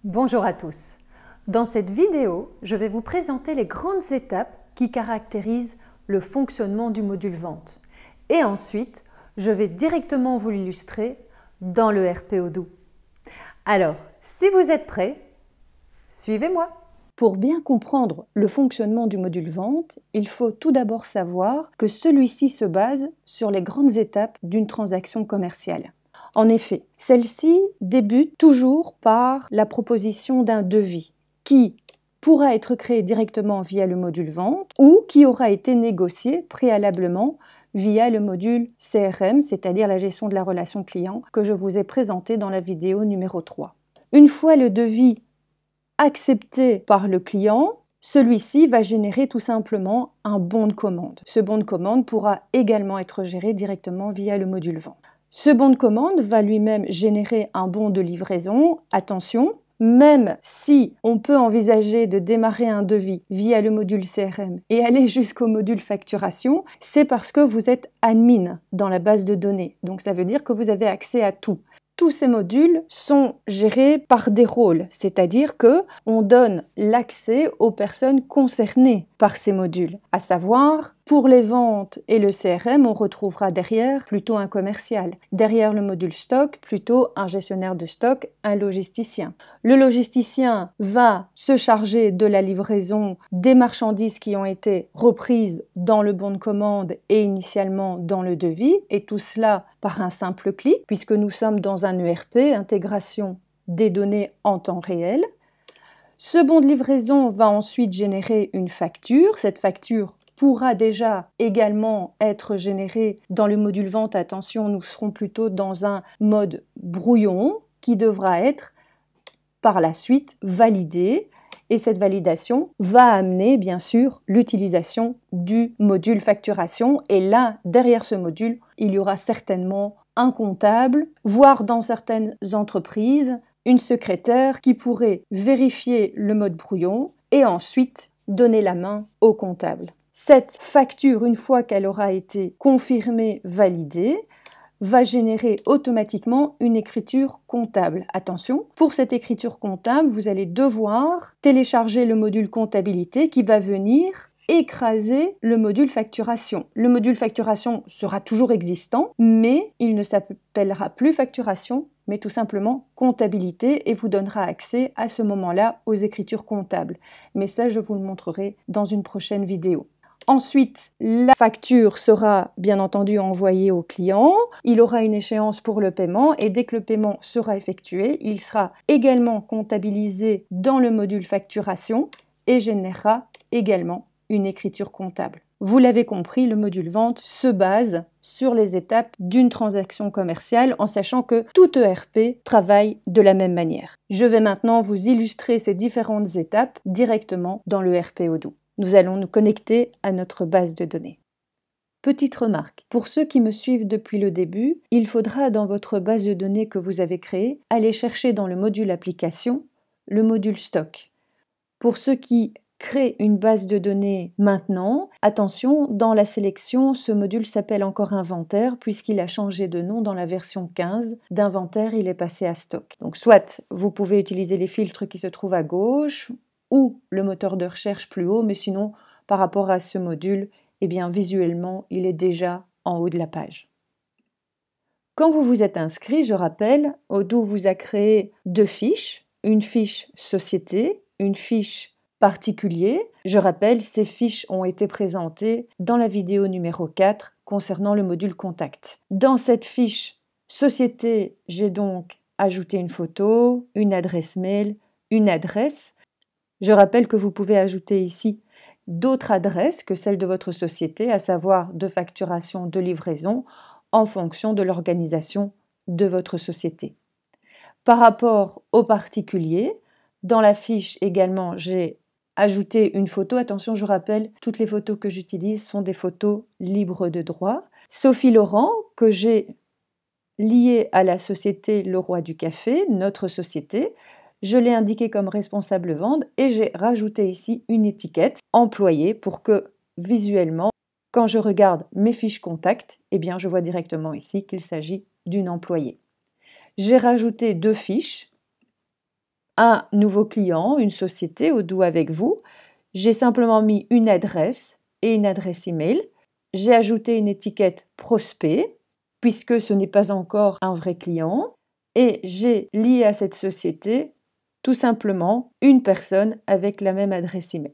Bonjour à tous. Dans cette vidéo, je vais vous présenter les grandes étapes qui caractérisent le fonctionnement du module vente. Et ensuite, je vais directement vous l'illustrer dans le RP Odoo. Alors, si vous êtes prêts, suivez-moi. Pour bien comprendre le fonctionnement du module vente, il faut tout d'abord savoir que celui-ci se base sur les grandes étapes d'une transaction commerciale. En effet, celle-ci débute toujours par la proposition d'un devis qui pourra être créé directement via le module vente ou qui aura été négocié préalablement via le module CRM, c'est-à-dire la gestion de la relation client que je vous ai présenté dans la vidéo numéro 3. Une fois le devis accepté par le client, celui-ci va générer tout simplement un bon de commande. Ce bon de commande pourra également être géré directement via le module vente. Ce bon de commande va lui-même générer un bon de livraison. Attention, même si on peut envisager de démarrer un devis via le module CRM et aller jusqu'au module facturation, c'est parce que vous êtes admin dans la base de données. Donc ça veut dire que vous avez accès à tout. Tous ces modules sont gérés par des rôles, c'est-à-dire qu'on donne l'accès aux personnes concernées par ces modules. À savoir, pour les ventes et le CRM, on retrouvera derrière plutôt un commercial. Derrière le module stock, plutôt un gestionnaire de stock, un logisticien. Le logisticien va se charger de la livraison des marchandises qui ont été reprises dans le bon de commande et initialement dans le devis, et tout cela par un simple clic, puisque nous sommes dans un ERP, intégration des données en temps réel. Ce bon de livraison va ensuite générer une facture. Cette facture pourra déjà également être générée dans le module vente. Attention, nous serons plutôt dans un mode brouillon qui devra être par la suite validée. Et cette validation va amener bien sûr l'utilisation du module facturation. Et là, derrière ce module, il y aura certainement un comptable, voire dans certaines entreprises, une secrétaire qui pourrait vérifier le mode brouillon et ensuite donner la main au comptable. Cette facture, une fois qu'elle aura été confirmée, validée, va générer automatiquement une écriture comptable. Attention, pour cette écriture comptable, vous allez devoir télécharger le module comptabilité qui va venir écraser le module facturation. Le module facturation sera toujours existant, mais il ne s'appellera plus facturation, mais tout simplement comptabilité et vous donnera accès à ce moment-là aux écritures comptables. Mais ça, je vous le montrerai dans une prochaine vidéo. Ensuite, la facture sera bien entendu envoyée au client, il aura une échéance pour le paiement et dès que le paiement sera effectué, il sera également comptabilisé dans le module facturation et générera également une écriture comptable. Vous l'avez compris, le module vente se base sur les étapes d'une transaction commerciale en sachant que tout ERP travaille de la même manière. Je vais maintenant vous illustrer ces différentes étapes directement dans le RP Odoo. Nous allons nous connecter à notre base de données. Petite remarque, pour ceux qui me suivent depuis le début, il faudra dans votre base de données que vous avez créée aller chercher dans le module application le module stock. Pour ceux qui créent une base de données maintenant, attention, dans la sélection, ce module s'appelle encore inventaire puisqu'il a changé de nom dans la version 15. D'inventaire, il est passé à stock. Donc soit vous pouvez utiliser les filtres qui se trouvent à gauche, ou le moteur de recherche plus haut, mais sinon, par rapport à ce module, eh bien, visuellement, il est déjà en haut de la page. Quand vous vous êtes inscrit, je rappelle, Odoo vous a créé deux fiches, une fiche société, une fiche particulier. Je rappelle, ces fiches ont été présentées dans la vidéo numéro 4 concernant le module contact. Dans cette fiche société, j'ai donc ajouté une photo, une adresse mail, une adresse. Je rappelle que vous pouvez ajouter ici d'autres adresses que celles de votre société, à savoir de facturation, de livraison, en fonction de l'organisation de votre société. Par rapport aux particuliers, dans la fiche également, j'ai ajouté une photo. Attention, je rappelle, toutes les photos que j'utilise sont des photos libres de droit. Sophie Laurent, que j'ai liée à la société Le Roi du Café, notre société. Je l'ai indiqué comme responsable vente et j'ai rajouté ici une étiquette employé pour que visuellement, quand je regarde mes fiches contact, eh bien je vois directement ici qu'il s'agit d'une employée. J'ai rajouté deux fiches un nouveau client, une société Odoo avec vous. J'ai simplement mis une adresse et une adresse email. J'ai ajouté une étiquette prospect puisque ce n'est pas encore un vrai client. Et j'ai lié à cette société tout simplement une personne avec la même adresse email.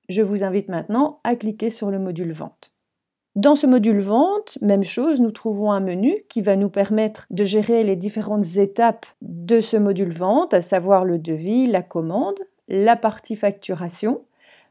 Je vous invite maintenant à cliquer sur le module vente. Dans ce module vente, même chose, nous trouvons un menu qui va nous permettre de gérer les différentes étapes de ce module vente, à savoir le devis, la commande, la partie facturation.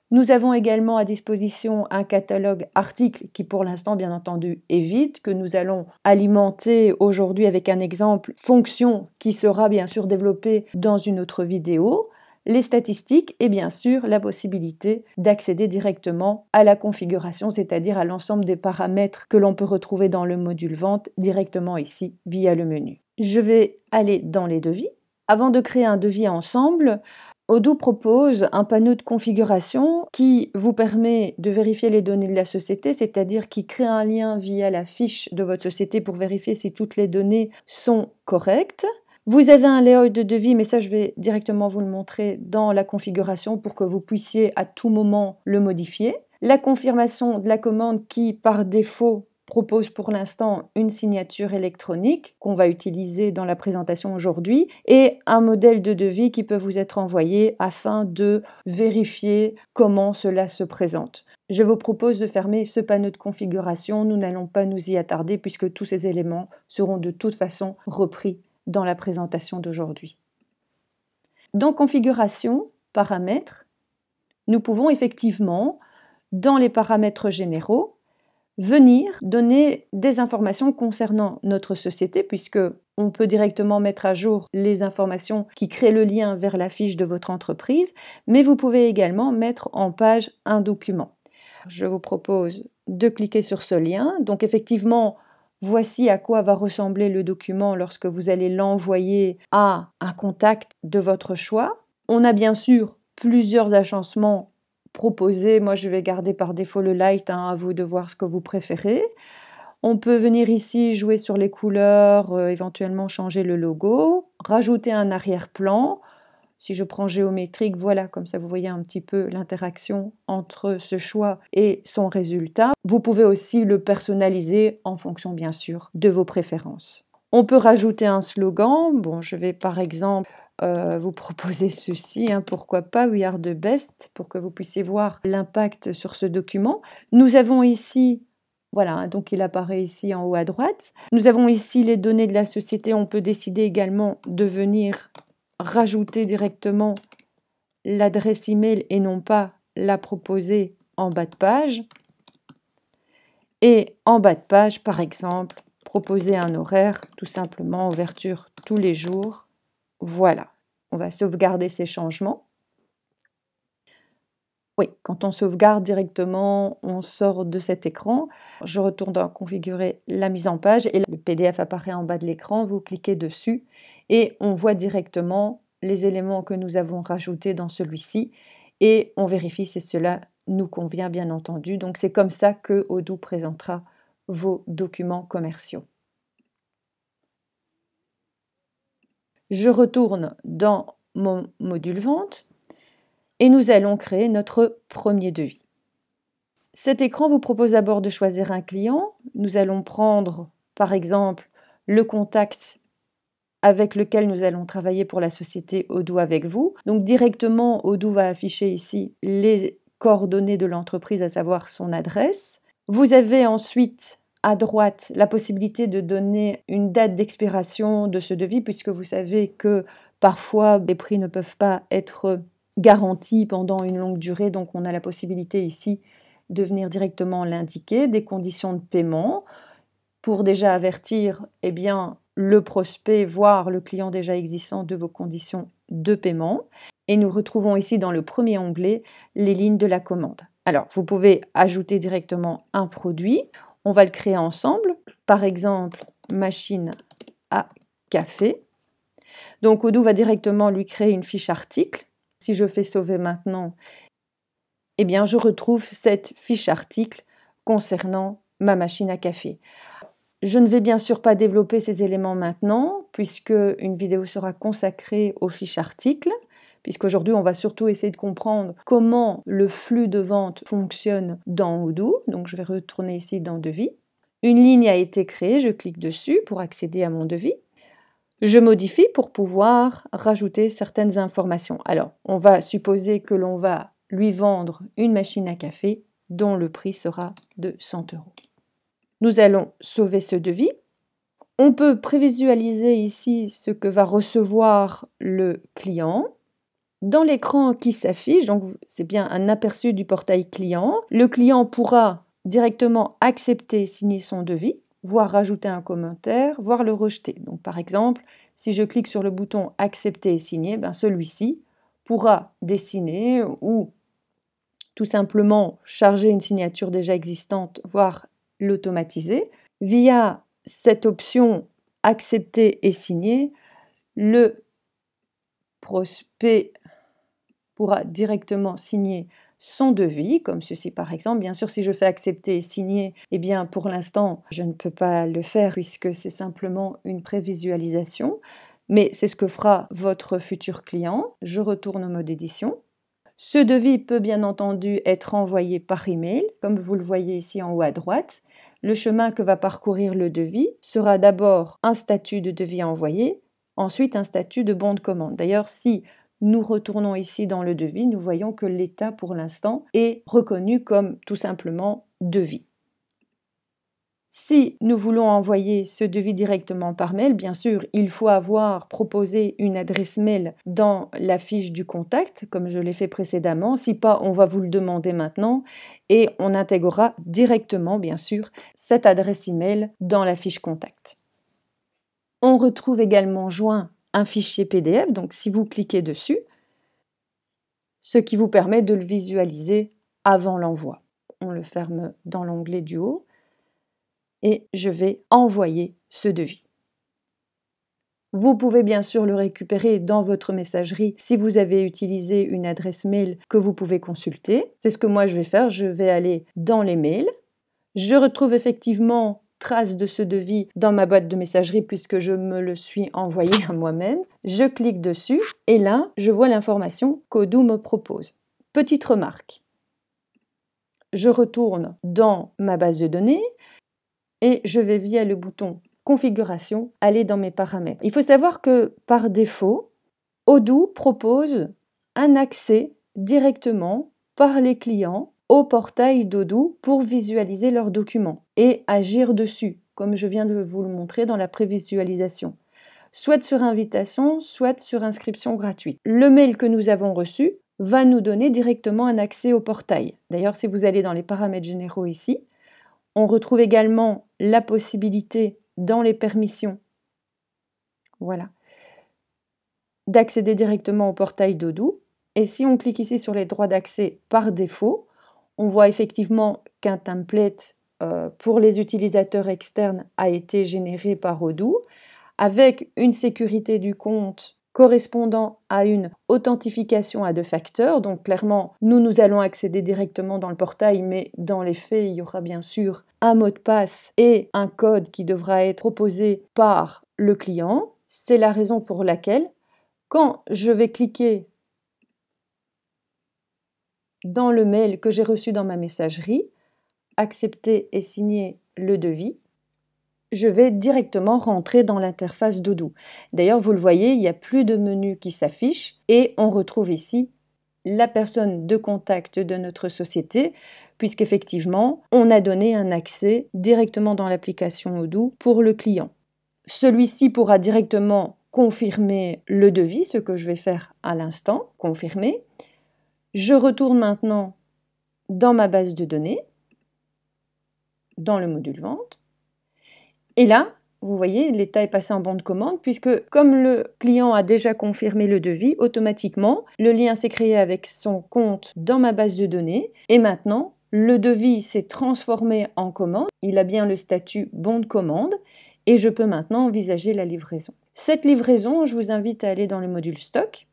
Nous avons également à disposition un catalogue articles qui pour l'instant bien entendu est vide, que nous allons alimenter aujourd'hui avec un exemple fonction qui sera bien sûr développé dans une autre vidéo, les statistiques et bien sûr la possibilité d'accéder directement à la configuration, c'est-à-dire à l'ensemble des paramètres que l'on peut retrouver dans le module vente directement ici via le menu. Je vais aller dans les devis. Avant de créer un devis ensemble, Odoo propose un panneau de configuration qui vous permet de vérifier les données de la société, c'est-à-dire qui crée un lien via la fiche de votre société pour vérifier si toutes les données sont correctes. Vous avez un layout de devis, mais ça je vais directement vous le montrer dans la configuration pour que vous puissiez à tout moment le modifier. La confirmation de la commande qui par défaut propose pour l'instant une signature électronique qu'on va utiliser dans la présentation aujourd'hui et un modèle de devis qui peut vous être envoyé afin de vérifier comment cela se présente. Je vous propose de fermer ce panneau de configuration, nous n'allons pas nous y attarder puisque tous ces éléments seront de toute façon repris dans la présentation d'aujourd'hui. Dans configuration, paramètres, nous pouvons effectivement, dans les paramètres généraux, venir donner des informations concernant notre société puisque on peut directement mettre à jour les informations qui créent le lien vers la fiche de votre entreprise, mais vous pouvez également mettre en page un document. Je vous propose de cliquer sur ce lien. Donc effectivement, voici à quoi va ressembler le document lorsque vous allez l'envoyer à un contact de votre choix. On a bien sûr plusieurs agencements proposés. Moi, je vais garder par défaut le light, à vous de voir ce que vous préférez. On peut venir ici jouer sur les couleurs, éventuellement changer le logo, rajouter un arrière-plan. Si je prends géométrique, voilà, comme ça vous voyez un petit peu l'interaction entre ce choix et son résultat. Vous pouvez aussi le personnaliser en fonction, bien sûr, de vos préférences. On peut rajouter un slogan. Bon, je vais par exemple vous proposer ceci, pourquoi pas, We are the best, pour que vous puissiez voir l'impact sur ce document. Nous avons ici, voilà, donc il apparaît ici en haut à droite. Nous avons ici les données de la société. On peut décider également de venir rajouter directement l'adresse email et non pas la proposer en bas de page. Et en bas de page, par exemple, proposer un horaire, tout simplement, ouverture tous les jours. Voilà, on va sauvegarder ces changements. Oui, quand on sauvegarde directement, on sort de cet écran. Je retourne dans configurer la mise en page et le PDF apparaît en bas de l'écran. Vous cliquez dessus et on voit directement les éléments que nous avons rajoutés dans celui-ci et on vérifie si cela nous convient, bien entendu. Donc c'est comme ça que Odoo présentera vos documents commerciaux. Je retourne dans mon module vente et nous allons créer notre premier devis. Cet écran vous propose d'abord de choisir un client. Nous allons prendre par exemple le contact avec lequel nous allons travailler pour la société Odoo avec vous. Donc directement, Odoo va afficher ici les coordonnées de l'entreprise, à savoir son adresse. Vous avez ensuite à droite la possibilité de donner une date d'expiration de ce devis, puisque vous savez que parfois les prix ne peuvent pas être garantis pendant une longue durée, donc on a la possibilité ici de venir directement l'indiquer, des conditions de paiement, pour déjà avertir le prospect, voire le client déjà existant de vos conditions de paiement. Et nous retrouvons ici dans le premier onglet les lignes de la commande. Alors, vous pouvez ajouter directement un produit. On va le créer ensemble. Par exemple, machine à café. Donc, Odoo va directement lui créer une fiche article. Si je fais sauver maintenant, je retrouve cette fiche article concernant ma machine à café. Je ne vais bien sûr pas développer ces éléments maintenant, puisque une vidéo sera consacrée aux fiches articles. puisqu'aujourd'hui on va surtout essayer de comprendre comment le flux de vente fonctionne dans Odoo. Donc je vais retourner ici dans Devis. Une ligne a été créée, je clique dessus pour accéder à mon devis. Je modifie pour pouvoir rajouter certaines informations. Alors, on va supposer que l'on va lui vendre une machine à café dont le prix sera de 100 €. Nous allons sauver ce devis. On peut prévisualiser ici ce que va recevoir le client. Dans l'écran qui s'affiche, donc c'est bien un aperçu du portail client, le client pourra directement accepter et signer son devis, voire rajouter un commentaire, voire le rejeter. Donc par exemple, si je clique sur le bouton accepter et signer, celui-ci pourra dessiner ou tout simplement charger une signature déjà existante, voire l'automatiser. Via cette option accepter et signer, le prospect pourra directement signer son devis, comme ceci par exemple. Bien sûr, si je fais accepter et signer, eh bien pour l'instant, je ne peux pas le faire puisque c'est simplement une prévisualisation, mais c'est ce que fera votre futur client. Je retourne au mode édition. Ce devis peut bien entendu être envoyé par email, comme vous le voyez ici en haut à droite. Le chemin que va parcourir le devis sera d'abord un statut de devis envoyé, ensuite un statut de bon de commande. D'ailleurs, si nous retournons ici dans le devis, nous voyons que l'état pour l'instant est reconnu comme tout simplement devis. Si nous voulons envoyer ce devis directement par mail, bien sûr, il faut avoir proposé une adresse mail dans la fiche du contact, comme je l'ai fait précédemment. Si pas, on va vous le demander maintenant et on intégrera directement, bien sûr, cette adresse email dans la fiche contact. On retrouve également joint un fichier PDF, donc si vous cliquez dessus, ce qui vous permet de le visualiser avant l'envoi. On le ferme dans l'onglet du haut et je vais envoyer ce devis. Vous pouvez bien sûr le récupérer dans votre messagerie si vous avez utilisé une adresse mail que vous pouvez consulter. C'est ce que moi je vais faire, je vais aller dans les mails. Je retrouve effectivement trace de ce devis dans ma boîte de messagerie puisque je me le suis envoyé à moi-même. Je clique dessus et là, je vois l'information qu'Odoo me propose. Petite remarque, je retourne dans ma base de données et je vais via le bouton configuration aller dans mes paramètres. Il faut savoir que par défaut, Odoo propose un accès directement par les clients au portail d'Odoo pour visualiser leurs documents et agir dessus, comme je viens de vous le montrer dans la prévisualisation, soit sur invitation, soit sur inscription gratuite. Le mail que nous avons reçu va nous donner directement un accès au portail. D'ailleurs, si vous allez dans les paramètres généraux ici, on retrouve également la possibilité dans les permissions, voilà, d'accéder directement au portail d'Odoo. Et si on clique ici sur les droits d'accès par défaut, on voit effectivement qu'un template pour les utilisateurs externes a été généré par Odoo avec une sécurité du compte correspondant à une authentification à 2 facteurs. Donc clairement, nous allons accéder directement dans le portail, mais dans les faits, il y aura bien sûr un mot de passe et un code qui devra être proposé par le client. C'est la raison pour laquelle, quand je vais cliquer dans le mail que j'ai reçu dans ma messagerie, accepter et signer le devis, je vais directement rentrer dans l'interface d'Odoo. D'ailleurs, vous le voyez, il n'y a plus de menu qui s'affiche et on retrouve ici la personne de contact de notre société, puisqu'effectivement, on a donné un accès directement dans l'application Odoo pour le client. Celui-ci pourra directement confirmer le devis, ce que je vais faire à l'instant, confirmer. Je retourne maintenant dans ma base de données, dans le module vente. Et là, vous voyez, l'état est passé en bon de commande puisque comme le client a déjà confirmé le devis, automatiquement, le lien s'est créé avec son compte dans ma base de données. Et maintenant, le devis s'est transformé en commande. Il a bien le statut bon de commande et je peux maintenant envisager la livraison. Cette livraison, je vous invite à aller dans le module stock.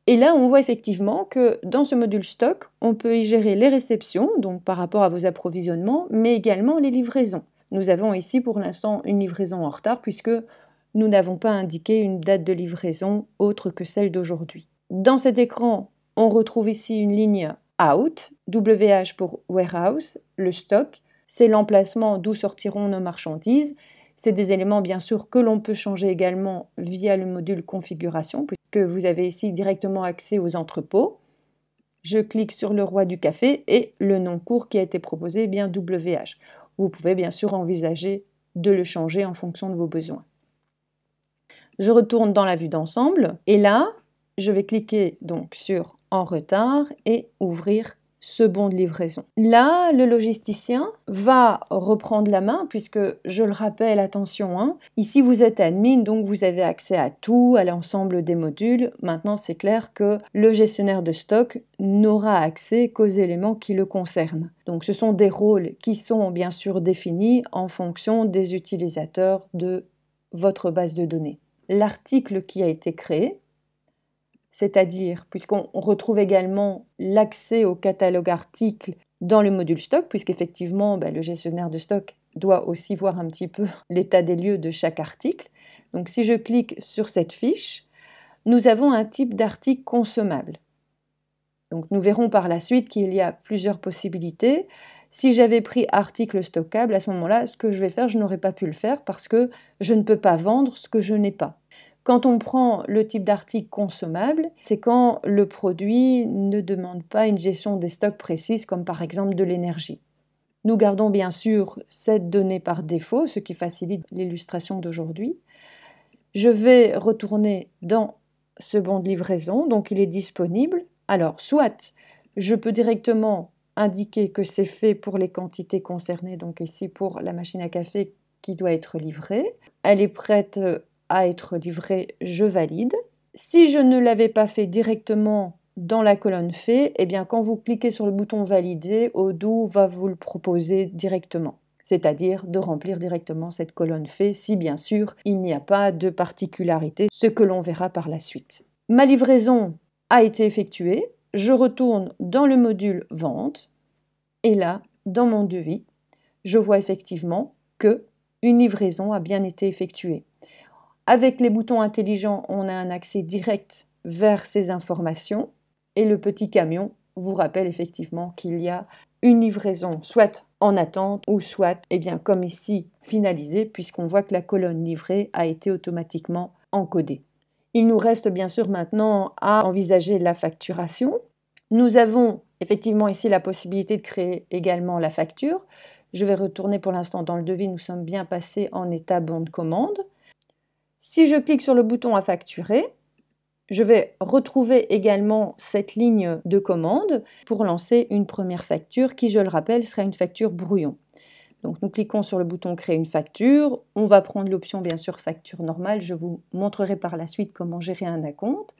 Et là, on voit effectivement que dans ce module stock, on peut y gérer les réceptions, donc par rapport à vos approvisionnements, mais également les livraisons. Nous avons ici pour l'instant une livraison en retard puisque nous n'avons pas indiqué une date de livraison autre que celle d'aujourd'hui. Dans cet écran, on retrouve ici une ligne Out, WH pour Warehouse, le stock, c'est l'emplacement d'où sortiront nos marchandises. C'est des éléments bien sûr que l'on peut changer également via le module configuration, puisque vous avez ici directement accès aux entrepôts. Je clique sur le roi du café et le nom court qui a été proposé est bien WH. Vous pouvez bien sûr envisager de le changer en fonction de vos besoins. Je retourne dans la vue d'ensemble et là, je vais cliquer donc sur En retard et ouvrir ce bon de livraison. Là, le logisticien va reprendre la main puisque, je le rappelle, attention, hein, ici vous êtes admin, donc vous avez accès à tout, à l'ensemble des modules. Maintenant, c'est clair que le gestionnaire de stock n'aura accès qu'aux éléments qui le concernent. Donc ce sont des rôles qui sont bien sûr définis en fonction des utilisateurs de votre base de données. L'article qui a été créé, c'est-à-dire, puisqu'on retrouve également l'accès au catalogue articles dans le module stock, puisqu'effectivement, le gestionnaire de stock doit aussi voir un petit peu l'état des lieux de chaque article. Donc si je clique sur cette fiche, nous avons un type d'article consommable. Donc nous verrons par la suite qu'il y a plusieurs possibilités. Si j'avais pris article stockable, à ce moment-là, ce que je vais faire, je n'aurais pas pu le faire parce que je ne peux pas vendre ce que je n'ai pas. Quand on prend le type d'article consommable, c'est quand le produit ne demande pas une gestion des stocks précise, comme par exemple de l'énergie. Nous gardons bien sûr cette donnée par défaut, ce qui facilite l'illustration d'aujourd'hui. Je vais retourner dans ce bon de livraison, donc il est disponible. Alors, soit je peux directement indiquer que c'est fait pour les quantités concernées, donc ici pour la machine à café qui doit être livrée. Elle est prête à être livrée, je valide. Si je ne l'avais pas fait directement dans la colonne fait, eh bien quand vous cliquez sur le bouton valider, Odoo va vous le proposer directement, c'est-à-dire de remplir directement cette colonne fait si bien sûr il n'y a pas de particularité, ce que l'on verra par la suite. Ma livraison a été effectuée, je retourne dans le module vente et là, dans mon devis, je vois effectivement que une livraison a bien été effectuée. Avec les boutons intelligents, on a un accès direct vers ces informations et le petit camion vous rappelle effectivement qu'il y a une livraison soit en attente ou soit, comme ici, finalisée puisqu'on voit que la colonne livrée a été automatiquement encodée. Il nous reste bien sûr maintenant à envisager la facturation. Nous avons effectivement ici la possibilité de créer également la facture. Je vais retourner pour l'instant dans le devis, nous sommes bien passés en état bon de commande. Si je clique sur le bouton à facturer, je vais retrouver également cette ligne de commande pour lancer une première facture qui, je le rappelle, sera une facture brouillon. Donc nous cliquons sur le bouton créer une facture, on va prendre l'option bien sûr facture normale, je vous montrerai par la suite comment gérer un acompte,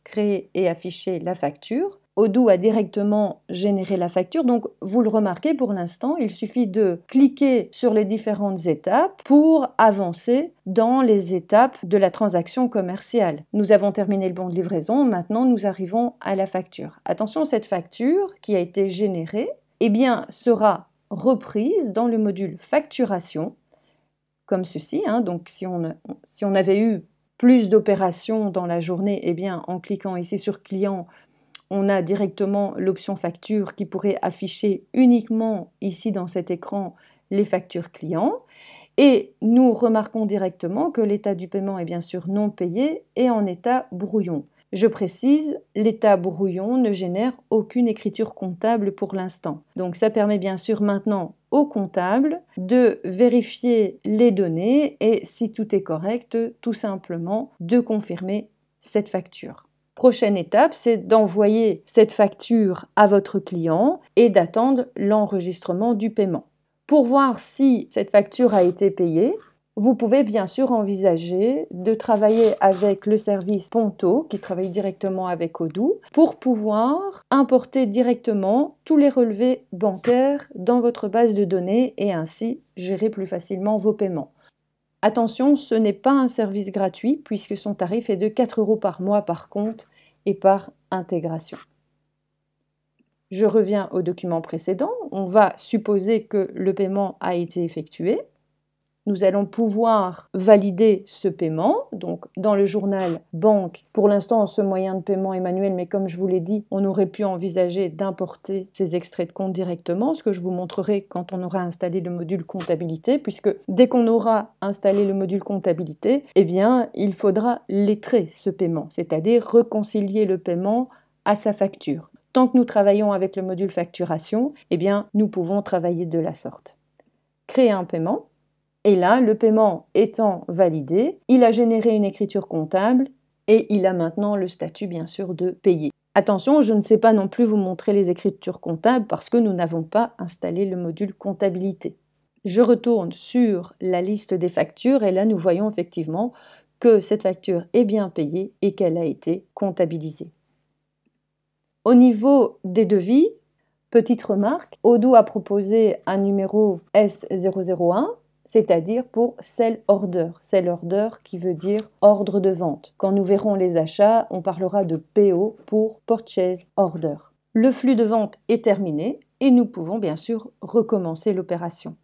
créer et afficher la facture. Odoo a directement généré la facture, donc vous le remarquez pour l'instant, il suffit de cliquer sur les différentes étapes pour avancer dans les étapes de la transaction commerciale. Nous avons terminé le bon de livraison, maintenant nous arrivons à la facture. Attention, cette facture qui a été générée, sera reprise dans le module facturation, comme ceci. Donc si on avait eu plus d'opérations dans la journée, en cliquant ici sur client, on a directement l'option facture qui pourrait afficher uniquement ici dans cet écran les factures clients. Et nous remarquons directement que l'état du paiement est bien sûr non payé et en état brouillon. Je précise, l'état brouillon ne génère aucune écriture comptable pour l'instant. Donc ça permet bien sûr maintenant au comptable de vérifier les données et si tout est correct, tout simplement de confirmer cette facture. Prochaine étape, c'est d'envoyer cette facture à votre client et d'attendre l'enregistrement du paiement. Pour voir si cette facture a été payée, vous pouvez bien sûr envisager de travailler avec le service Ponto, qui travaille directement avec Odoo, pour pouvoir importer directement tous les relevés bancaires dans votre base de données et ainsi gérer plus facilement vos paiements. Attention, ce n'est pas un service gratuit puisque son tarif est de 4 € par mois par compte et par intégration. Je reviens au document précédent. On va supposer que le paiement a été effectué. nous allons pouvoir valider ce paiement. Donc, dans le journal banque, pour l'instant, ce moyen de paiement est manuel, mais comme je vous l'ai dit, on aurait pu envisager d'importer ces extraits de compte directement, ce que je vous montrerai quand on aura installé le module comptabilité, puisque dès qu'on aura installé le module comptabilité, eh bien, il faudra lettrer ce paiement, c'est-à-dire réconcilier le paiement à sa facture. Tant que nous travaillons avec le module facturation, eh bien, nous pouvons travailler de la sorte. Créer un paiement. Et là, le paiement étant validé, il a généré une écriture comptable et il a maintenant le statut, bien sûr, de payer. Attention, je ne sais pas non plus vous montrer les écritures comptables parce que nous n'avons pas installé le module comptabilité. Je retourne sur la liste des factures et là, nous voyons effectivement que cette facture est bien payée et qu'elle a été comptabilisée. Au niveau des devis, petite remarque, Odoo a proposé un numéro S001, c'est-à-dire pour Sell Order. Sell Order qui veut dire ordre de vente. Quand nous verrons les achats, on parlera de PO pour Purchase Order. Le flux de vente est terminé et nous pouvons bien sûr recommencer l'opération.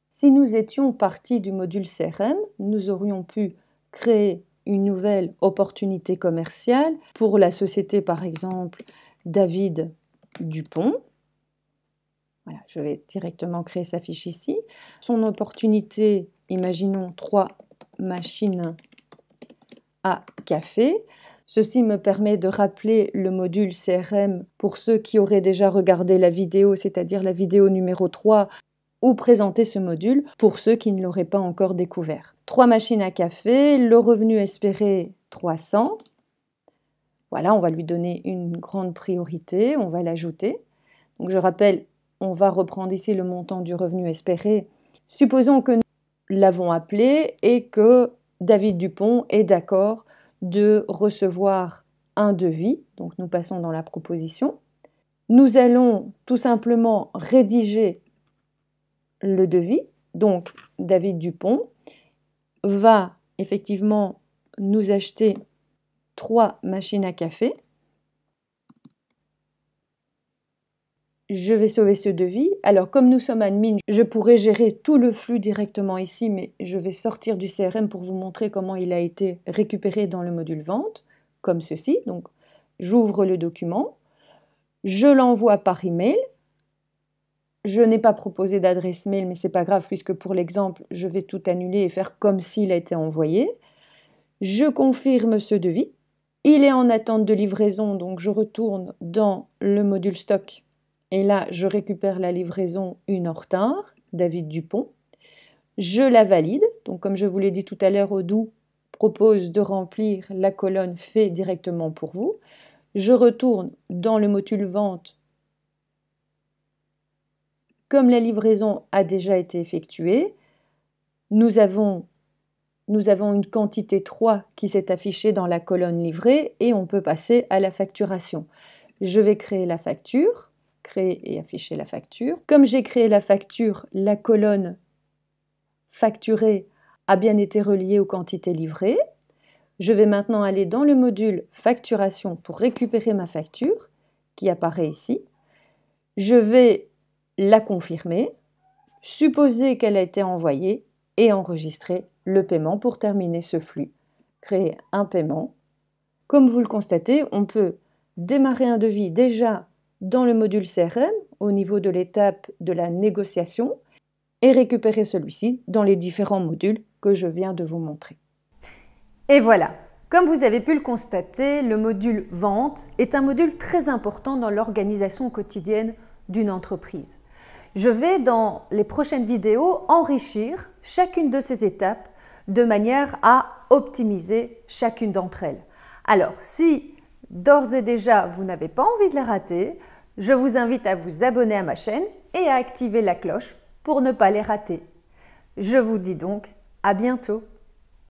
Si nous étions partis du module CRM, nous aurions pu créer une nouvelle opportunité commerciale pour la société, par exemple, David Dupont. Voilà, je vais directement créer sa fiche ici. Son opportunité, imaginons 3 machines à café. Ceci me permet de rappeler le module CRM pour ceux qui auraient déjà regardé la vidéo, c'est-à-dire la vidéo numéro 3, ou présenter ce module pour ceux qui ne l'auraient pas encore découvert. 3 machines à café, le revenu espéré 300. Voilà, on va lui donner une grande priorité, on va l'ajouter. Donc je rappelle, on va reprendre ici le montant du revenu espéré. Supposons que nous l'avons appelé et que David Dupont est d'accord de recevoir un devis. Donc nous passons dans la proposition. Nous allons tout simplement rédiger le devis. Donc David Dupont va effectivement nous acheter 3 machines à café. Je vais sauver ce devis. Alors, comme nous sommes admin, je pourrais gérer tout le flux directement ici, mais je vais sortir du CRM pour vous montrer comment il a été récupéré dans le module vente, comme ceci. Donc, j'ouvre le document, je l'envoie par email. Je n'ai pas proposé d'adresse mail, mais ce n'est pas grave, puisque pour l'exemple, je vais tout annuler et faire comme s'il a été envoyé. Je confirme ce devis. Il est en attente de livraison, donc je retourne dans le module stock. Et là, je récupère la livraison 1 en retard, David Dupont. Je la valide. Donc, comme je vous l'ai dit tout à l'heure, Odoo propose de remplir la colonne fait directement pour vous. Je retourne dans le module vente. Comme la livraison a déjà été effectuée, nous avons une quantité 3 qui s'est affichée dans la colonne livrée et on peut passer à la facturation. Je vais créer la facture. Créer et afficher la facture. Comme j'ai créé la facture, la colonne facturée a bien été reliée aux quantités livrées. Je vais maintenant aller dans le module facturation pour récupérer ma facture qui apparaît ici. Je vais la confirmer, supposer qu'elle a été envoyée et enregistrer le paiement pour terminer ce flux. Créer un paiement. Comme vous le constatez, on peut démarrer un devis déjà dans le module CRM au niveau de l'étape de la négociation et récupérer celui-ci dans les différents modules que je viens de vous montrer. Et voilà, comme vous avez pu le constater, le module vente est un module très important dans l'organisation quotidienne d'une entreprise. Je vais dans les prochaines vidéos enrichir chacune de ces étapes de manière à optimiser chacune d'entre elles. Alors, si d'ores et déjà vous n'avez pas envie de les rater, je vous invite à vous abonner à ma chaîne et à activer la cloche pour ne pas les rater. Je vous dis donc à bientôt.